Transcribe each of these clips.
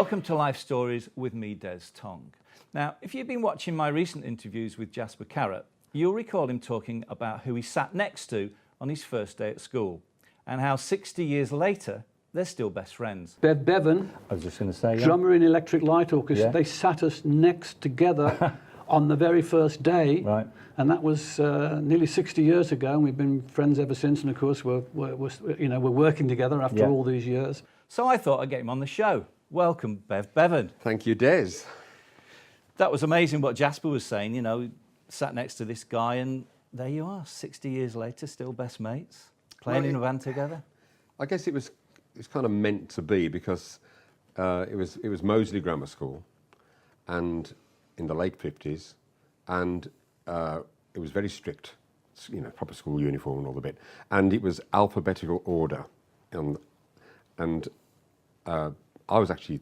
Welcome to Life Stories with me, Des Tong. Now, if you've been watching my recent interviews with Jasper Carrott, you'll recall him talking about who he sat next to on his first day at school and how 60 years later, they're still best friends. Bev Bevan, I was just going to say, drummer in Electric Light Orchestra, Yeah. they sat us next together on the very first day, Right. and that was nearly 60 years ago, and we've been friends ever since. And of course, we're working together after all these years. So I thought I'd get him on the show. Welcome, Bev Bevan. Thank you, Des. That was amazing what Jasper was saying, you know, sat next to this guy, and there you are, 60 years later, still best mates, playing in a band together. I guess it was kind of meant to be, because it was Moseley Grammar School, and in the late 50s, and it was very strict, you know, proper school uniform and all the bit, and it was alphabetical order, and I was actually,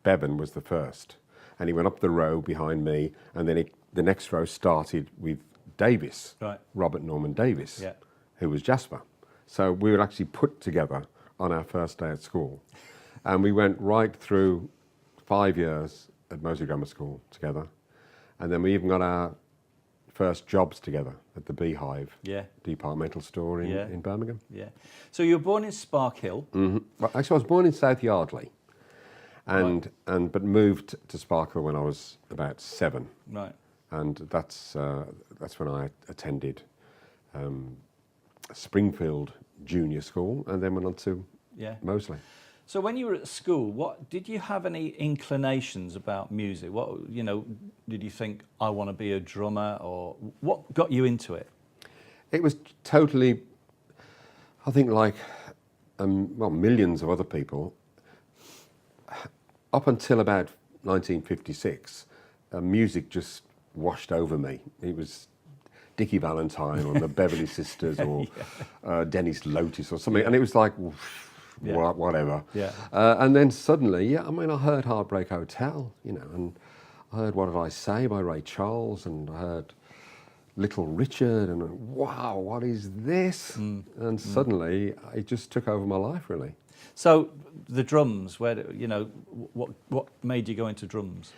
Bevan was the first, and he went up the row behind me, and then the next row started with Davis, right. Robert Norman Davis, Yeah. who was Jasper. So we were actually put together on our first day at school, and we went right through 5 years at Moseley Grammar School together, and then we even got our first jobs together at the Beehive departmental store in Birmingham. Yeah. So you were born in Spark Hill. Mm-hmm. Well, actually, I was born in South Yardley, but moved to Spark Hill when I was about 7. Right. And that's when I attended Springfield Junior School, and then went on to Moseley. So when you were at school, did you have any inclinations about music? What, you know, did you think, I want to be a drummer, or what got you into it? It was totally, I think, like millions of other people. Up until about 1956, music just washed over me. It was Dickie Valentine or the Beverly Sisters or Dennis Lotus or something, and it was like, whatever. Yeah. And then suddenly, I heard Heartbreak Hotel, you know, and I heard What Did I Say by Ray Charles, and I heard Little Richard, and wow, what is this? And suddenly, it just took over my life, really. So the drums, what made you go into drums?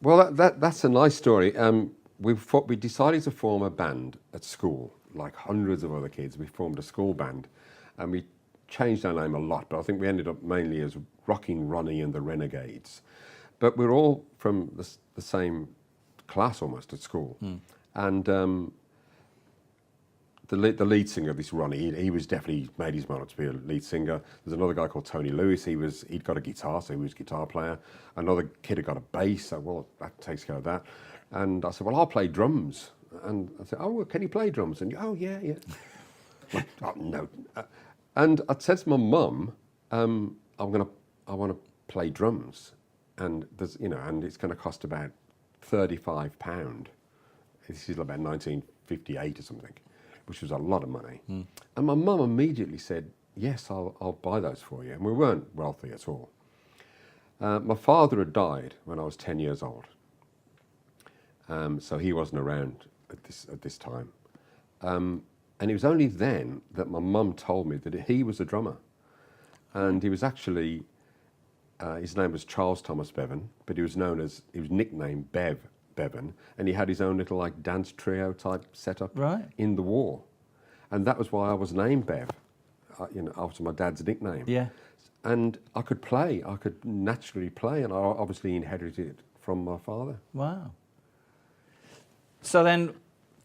Well, that's a nice story. We decided to form a band at school, like hundreds of other kids. We formed a school band, and we changed our name a lot, but I think we ended up mainly as Rocking Ronnie and the Renegades. But we're all from the same class almost at school. And the lead singer of this Ronnie, he was definitely made his mind up to be a lead singer. There's another guy called Tony Lewis. He'd got a guitar, so he was a guitar player. Another kid had got a bass, so well, that takes care of that. And I said, well, I'll play drums. And I said, oh, well, can you play drums? And oh, yeah. Like, oh, no. And I said to my mum, I want to play drums, and and it's going to cost about £35. This is about 1958 or something, which was a lot of money. And my mum immediately said, yes, I'll buy those for you. And we weren't wealthy at all. My father had died when I was 10 years old, so he wasn't around at this time. And it was only then that my mum told me that he was a drummer. And he was actually, his name was Charles Thomas Bevan, but he was nicknamed Bev Bevan, and he had his own little like dance trio type setup in the war. And that was why I was named Bev, after my dad's nickname. Yeah. And I could naturally play, and I obviously inherited it from my father. Wow. So then,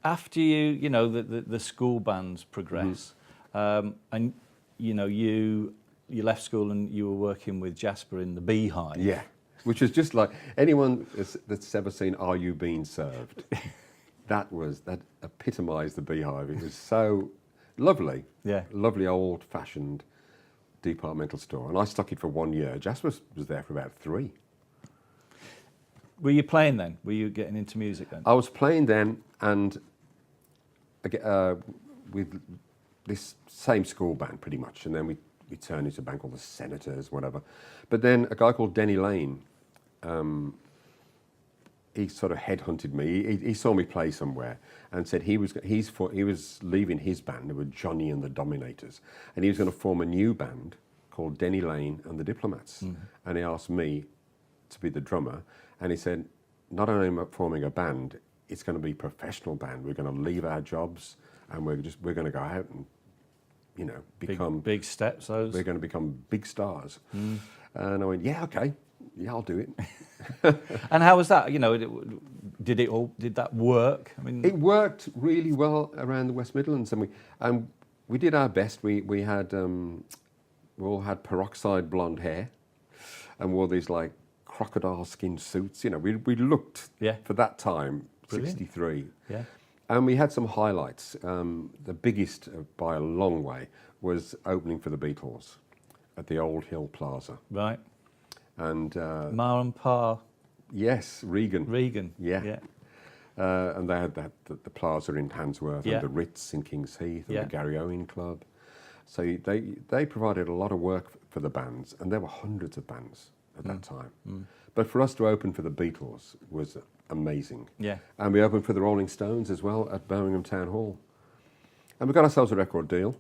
after the school bands progress, and you left school and you were working with Jasper in the Beehive. Yeah, which was just like anyone that's ever seen Are You Being Served? that epitomised the Beehive. It was so lovely. Yeah, lovely old-fashioned departmental store, and I stuck it for 1 year. Jasper was there for about 3. Were you playing then? Were you getting into music then? I was playing then, and with this same school band pretty much, and then we turned into a band called the Senators, whatever. But then a guy called Denny Laine, he sort of headhunted me. He saw me play somewhere and said he was leaving his band. It was Johnny and the Dominators, and he was going to form a new band called Denny Laine and the Diplomats. And he asked me to be the drummer. And he said, not only am I forming a band, it's going to be a professional band. We're going to leave our jobs and we're going to go out and, you know, become... Big steps, those. We're going to become big stars. And I went, yeah, okay. Yeah, I'll do it. And how was that? You know, did that work? I mean, it worked really well around the West Midlands, and we did our best. We all had peroxide blonde hair, and wore these like crocodile skin suits. You know, we looked for that time. Brilliant. 63. Yeah. And we had some highlights. The biggest by a long way was opening for the Beatles at the Old Hill Plaza. Right. And Ma and Pa. Yes, Regan. Yeah. And they had the Plaza in Handsworth and the Ritz in Kings Heath and the Gary Owen Club. So they provided a lot of work for the bands, and there were hundreds of bands at that time. But for us to open for the Beatles was amazing. Yeah. And we opened for the Rolling Stones as well at Birmingham Town Hall. And we got ourselves a record deal,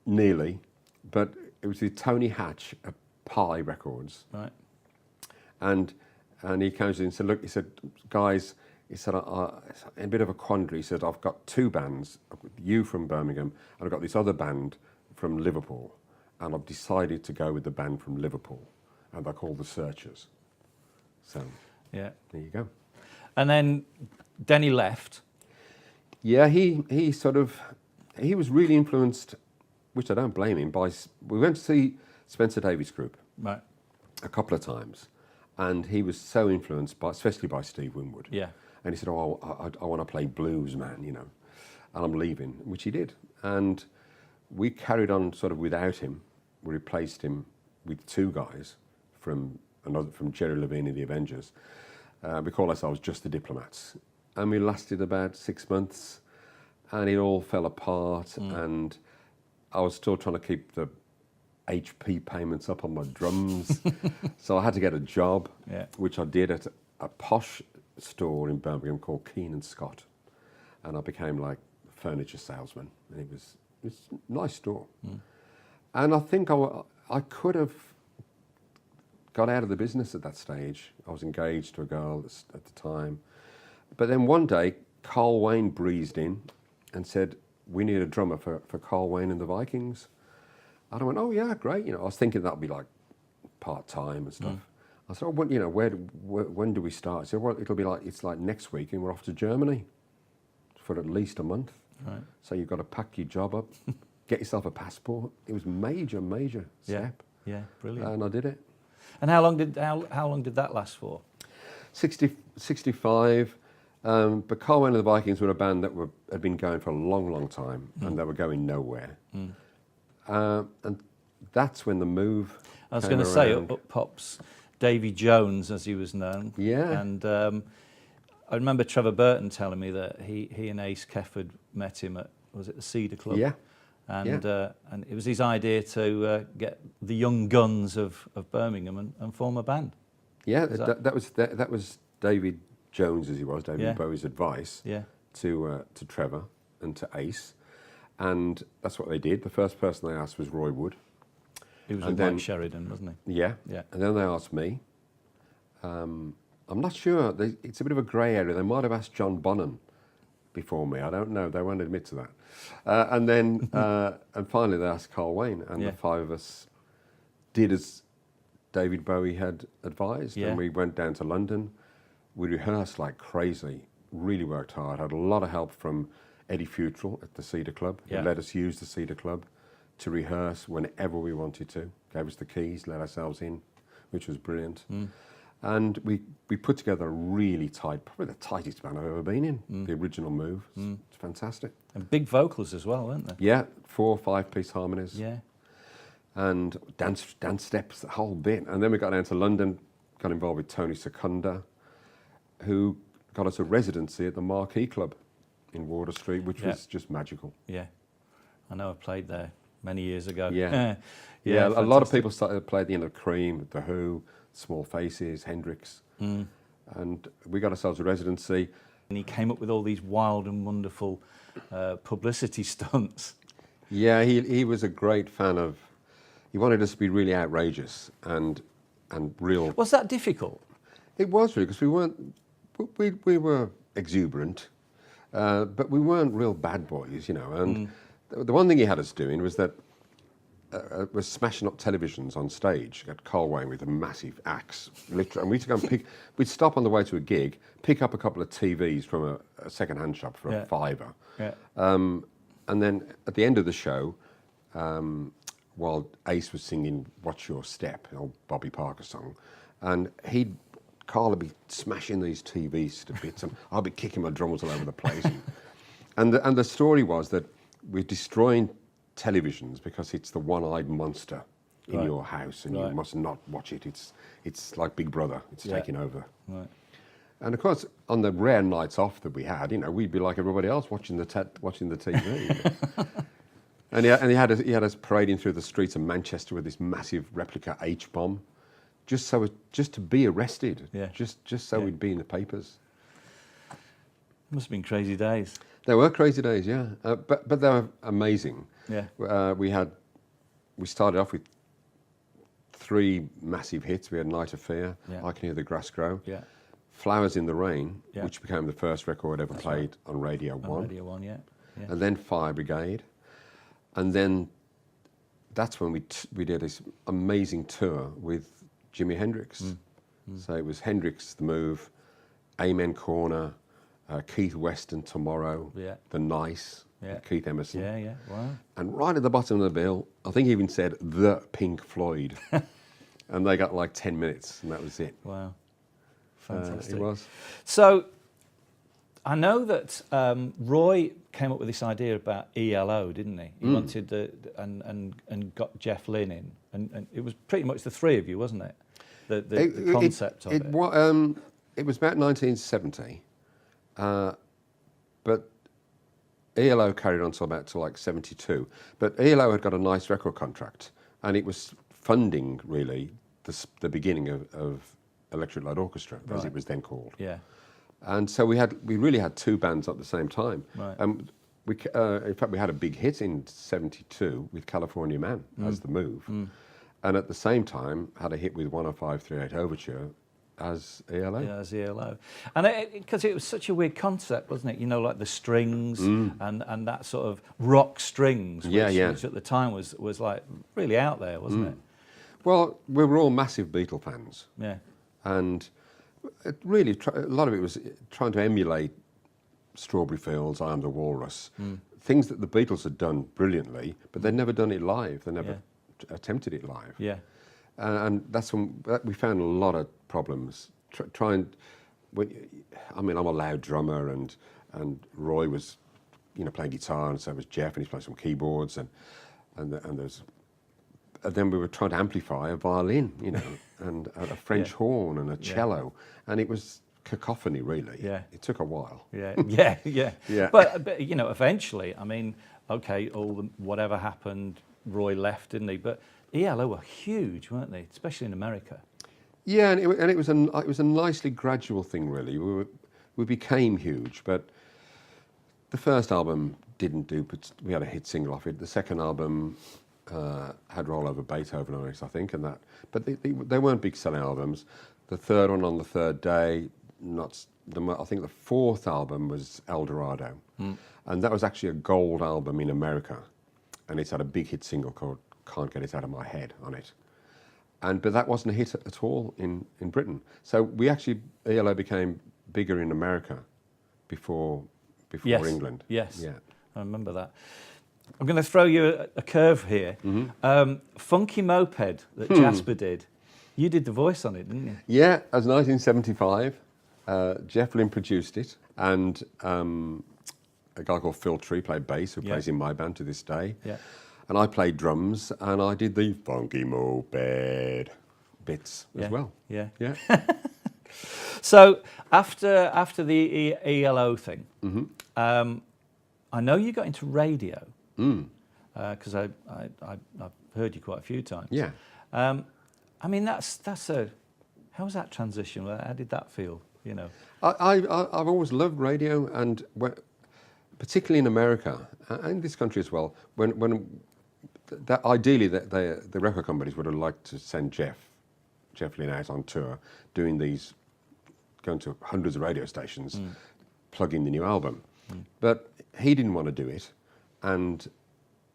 nearly, but it was with Tony Hatch at Pi Records. Right. And he came to me and said, look, he said, guys, he said, in a bit of a quandary, he said, I've got two bands, I've got you from Birmingham, and I've got this other band from Liverpool, and I've decided to go with the band from Liverpool, and they're called The Searchers. So, yeah, there you go. And then Denny left. Yeah, he was really influenced, which I don't blame him, we went to see Spencer Davies Group Right. a couple of times, and he was so influenced especially by Steve Winwood. Yeah. And he said, oh, I want to play blues, man, you know, and I'm leaving, which he did. And we carried on sort of without him. We replaced him with two guys from Jerry Levine and the Avengers. We call ourselves just the Diplomats. And we lasted about 6 months, and it all fell apart, and I was still trying to keep the HP payments up on my drums. So I had to get a job, which I did at a posh store in Birmingham called Keane and Scott. And I became like a furniture salesman. And it was a nice store. And I think I could have got out of the business at that stage. I was engaged to a girl at the time. But then one day, Carl Wayne breezed in and said, we need a drummer for Carl Wayne and the Vikings. And I went, oh yeah, great. You know, I was thinking that'd be like part-time and stuff. I said, oh, when, you know, when do we start? He said, well, it's like next week, and we're off to Germany for at least a month. Right. So you've got to pack your job up, get yourself a passport. It was major step. Yeah, brilliant. And I did it. And how long did that last for? 65. But Carl Wayne and the Vikings were a band that had been going for a long time, and they were going nowhere. And that's when the move I was going to say, up pops Davy Jones, as he was known. Yeah. And I remember Trevor Burton telling me that he and Ace Kefford met him at, was it the Cedar Club? Yeah. And it was his idea to get the young guns of Birmingham and form a band. Yeah, that was David Jones, as he was, David Bowie's advice to Trevor and to Ace. And that's what they did. The first person they asked was Roy Wood. He was with Mike Sheridan, wasn't he? Yeah. And then they asked me. I'm not sure. It's a bit of a grey area. They might have asked John Bonham before me. I don't know. They won't admit to that. And then, and finally they asked Carl Wayne. And the five of us did as David Bowie had advised. And we went down to London. We rehearsed like crazy. Really worked hard. Had a lot of help from Eddie Futrell at the Cedar Club. He let us use the Cedar Club to rehearse whenever we wanted to. Gave us the keys, let ourselves in, which was brilliant. And we put together a really tight, probably the tightest band I've ever been in, the original Move. It's fantastic. And big vocals as well, weren't they? Yeah, 4 or 5 piece harmonies. Yeah. And dance steps, the whole bit. And then we got down to London, got involved with Tony Secunda, who got us a residency at the Marquee Club in Wardour Street, which was just magical. Yeah, I know I played there many years ago. Yeah, yeah. A lot of people started to play at the end of Cream, The Who, Small Faces, Hendrix, and we got ourselves a residency. And he came up with all these wild and wonderful publicity stunts. Yeah, he was a great fan of. He wanted us to be really outrageous and real. Was that difficult? It was really because we weren't. We were exuberant, but we weren't real bad boys, you know. And the one thing he had us doing was that was smashing up televisions on stage at Colway with a massive axe, literally. And we used to go and pick. We'd stop on the way to a gig, pick up a couple of TVs from a second-hand shop for a fiver. Yeah. And then at the end of the show, while Ace was singing "What's Your Step," an old Bobby Parker song, and Carl would be smashing these TVs to bits, and I'd be kicking my drums all over the place. And the story was that we're destroying televisions because it's the one-eyed monster in your house, and you must not watch it. It's like Big Brother. It's taking over. Right. And of course, on the rare nights off that we had, you know, we'd be like everybody else watching the TV. and he had us parading through the streets of Manchester with this massive replica H-bomb, just to be arrested. Yeah. Just so we'd be in the papers. Must have been crazy days. They were crazy days, yeah. But they were amazing. Yeah. We started off with 3 massive hits. We had Night of Fear, I Can Hear the Grass Grow, Flowers in the Rain, which became the first record ever played on Radio 1. On Radio 1, yeah. And then Fire Brigade. And then that's when we did this amazing tour with Jimi Hendrix. So it was Hendrix, The Move, Amen Corner, Keith Weston, Tomorrow, The Nice, Keith Emerson. Yeah, wow. And right at the bottom of the bill, I think he even said The Pink Floyd. And they got like 10 minutes, and that was it. Wow. Fantastic. It was. So I know that Roy came up with this idea about ELO, didn't he? He wanted and got Jeff Lynne in, and it was pretty much the 3 of you, wasn't it? The concept of it. It was about 1970, but ELO carried on till like 72. But ELO had got a nice record contract, and it was funding really the beginning of Electric Light Orchestra, as it was then called. Yeah. And so we really had 2 bands at the same time. Right. In fact, we had a big hit in 72 with California Man as The Move. And at the same time, had a hit with 10538 Overture as ELO. Yeah, as ELO. And because it was such a weird concept, wasn't it? You know, like the strings and that sort of rock strings, which at the time was like really out there, wasn't it? Well, we were all massive Beatle fans. Yeah. And it really, a lot of it was trying to emulate Strawberry Fields, I Am the Walrus, things that the Beatles had done brilliantly, but they'd never done it live. They never attempted it live. Yeah. And that's when we found a lot of problems. I'm a loud drummer, and Roy was, playing guitar, and so was Jeff, and he's playing some keyboards, and then we were trying to amplify a violin, and a French horn and a cello, and it was cacophony, really. Yeah. It took a while. Yeah. But eventually, whatever happened, Roy left, didn't he? But ELO were huge, weren't they? Especially in America. Yeah, and it was a nicely gradual thing, really. We became huge, but the first album didn't do. But we had a hit single off it. The second album had Roll Over Beethoven on it, I think, but they weren't big selling albums. The third one, On the Third Day, I think the fourth album was El Dorado, and that was actually a gold album in America, and it's had a big hit single called Can't Get It Out of My Head on it. But that wasn't a hit at all in Britain. So ELO became bigger in America before England. Yes, yeah. I remember that. I'm going to throw you a curve here. Funky Moped that Jasper did. You did the voice on it, didn't you? Yeah, it was 1975. Jeff Lynne produced it, and a guy called Phil Tree played bass, who plays in my band to this day. Yeah. And I played drums, and I did the Funky Moped bits as well. Yeah. So after the ELO thing, I know you got into radio because I've heard you quite a few times. Yeah. How was that transition? How did that feel? I've always loved radio, and particularly in America and this country as well, ideally the record companies would have liked to send Jeff Lynne out on tour, going to hundreds of radio stations, plugging the new album. But he didn't want to do it, and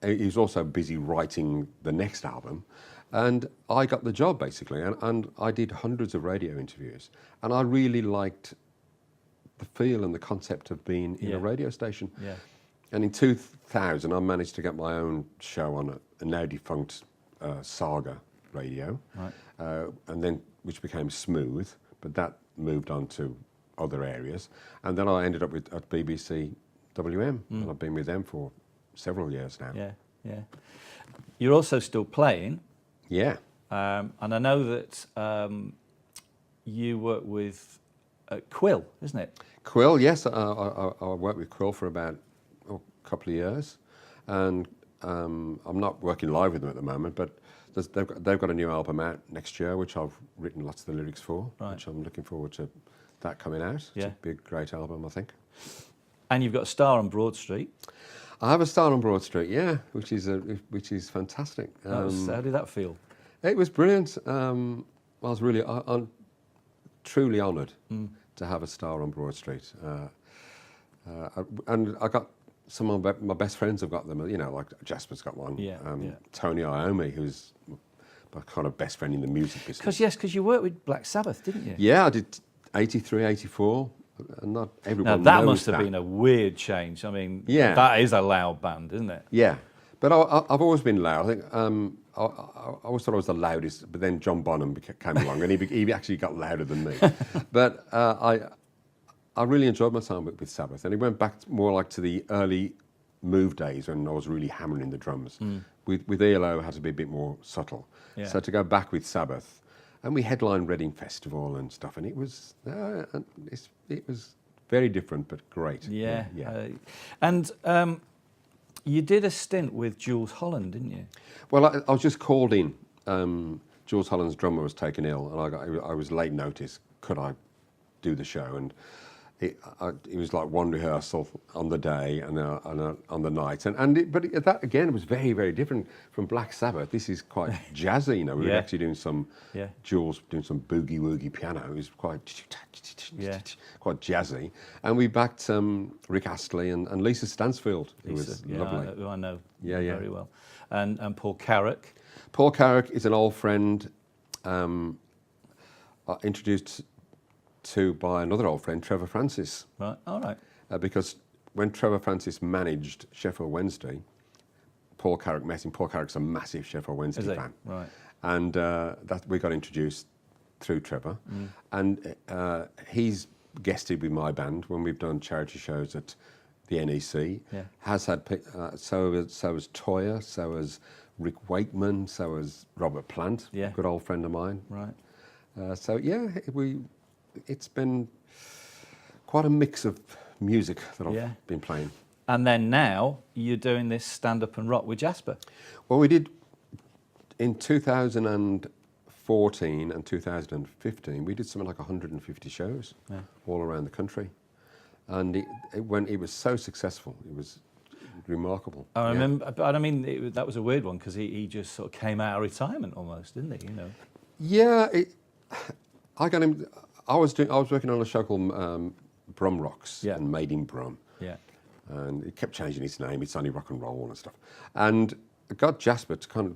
he was also busy writing the next album. And I got the job, basically, and I did hundreds of radio interviews. And I really liked the feel and the concept of being in a radio station. Yeah. And in 2000, I managed to get my own show on a now defunct Saga radio, and then which became Smooth, but that moved on to other areas. And then I ended up at BBC WM, and I've been with them for several years now. Yeah, yeah. You're also still playing. Yeah. And I know that you work with Quill, isn't it? Quill, yes. I worked with Quill for about a couple of years, and I'm not working live with them at the moment, but they've got a new album out next year, which I've written lots of the lyrics for, which I'm looking forward to that coming out. Yeah. It's a big, great album, I think. And you've got a star on Broad Street. I have a star on Broad Street, yeah, which is fantastic. How did that feel? It was brilliant. I was really truly honoured to have a star on Broad Street. And I got some of my best friends have got them, like Jasper's got one. Tony Iommi, who's my kind of best friend in the music business. Because you worked with Black Sabbath, didn't you? Yeah, I did 83, 84. And not everyone Now, that knows must have been a weird change. I mean, that is a loud band, isn't it? Yeah. But I've always been loud. I think I always thought I was the loudest, but then John Bonham came along, and he actually got louder than me. But I really enjoyed my time with Sabbath, and it went back more like to the early Move days when I was really hammering the drums. With ELO, it had to be a bit more subtle. Yeah. So to go back with Sabbath, and we headlined Reading Festival and stuff, and it was very different but great. Yeah. Yeah. You did a stint with Jools Holland, didn't you? Well, I was just called in. Jools Holland's drummer was taken ill, and I was late notice. Could I do the show? And it was like one rehearsal on the day and on the night. But that again was very, very different from Black Sabbath. This is quite jazzy. We were actually doing some Jools doing some boogie woogie piano. It was quite jazzy. And we backed Rick Astley and Lisa Stansfield, who was lovely. Who I know very well. And Paul Carrott. Paul Carrott is an old friend, introduced to by another old friend, Trevor Francis. Right, all right. Because when Trevor Francis managed Sheffield Wednesday, Paul Carrott met him. Paul Carrott's a massive Sheffield Wednesday fan. Right. And that we got introduced through Trevor. And he's guested with my band when we've done charity shows at the NEC. Yeah. Has had, so has Toya, so has Rick Wakeman, so has Robert Plant, a good old friend of mine. Right. It's been quite a mix of music that I've been playing. And then now you're doing this stand-up and rock with Jasper. Well, we did in 2014 and 2015. We did something like 150 shows all around the country, and it was so successful. It was remarkable. I remember, but I mean, that was a weird one because he just sort of came out of retirement almost, didn't he? Yeah, I got him. I was working on a show called Brum Rocks and Made in Brum. Yeah. And it kept changing its name. It's only rock and roll and stuff. And I got Jasper to kind of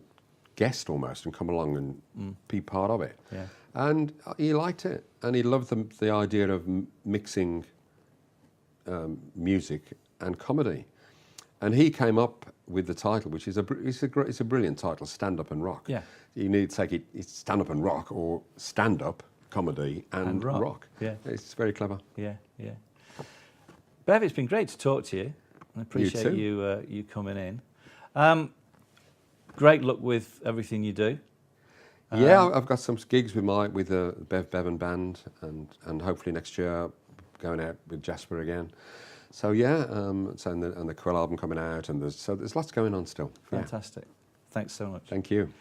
guest almost and come along and be part of it. Yeah. And he liked it, and he loved the idea of mixing music and comedy. And he came up with the title, which is it's a brilliant title, Stand Up and Rock. Yeah. You need to take it's Stand Up and Rock or Stand Up, Comedy and rock. Yeah. It's very clever. Yeah, yeah. Bev, it's been great to talk to you. I appreciate you you coming in. Great luck with everything you do. I've got some gigs with the Bev Bevan band, and hopefully next year going out with Jasper again. So and the Quill album coming out, and there's lots going on still. Fantastic. Thanks so much. Thank you.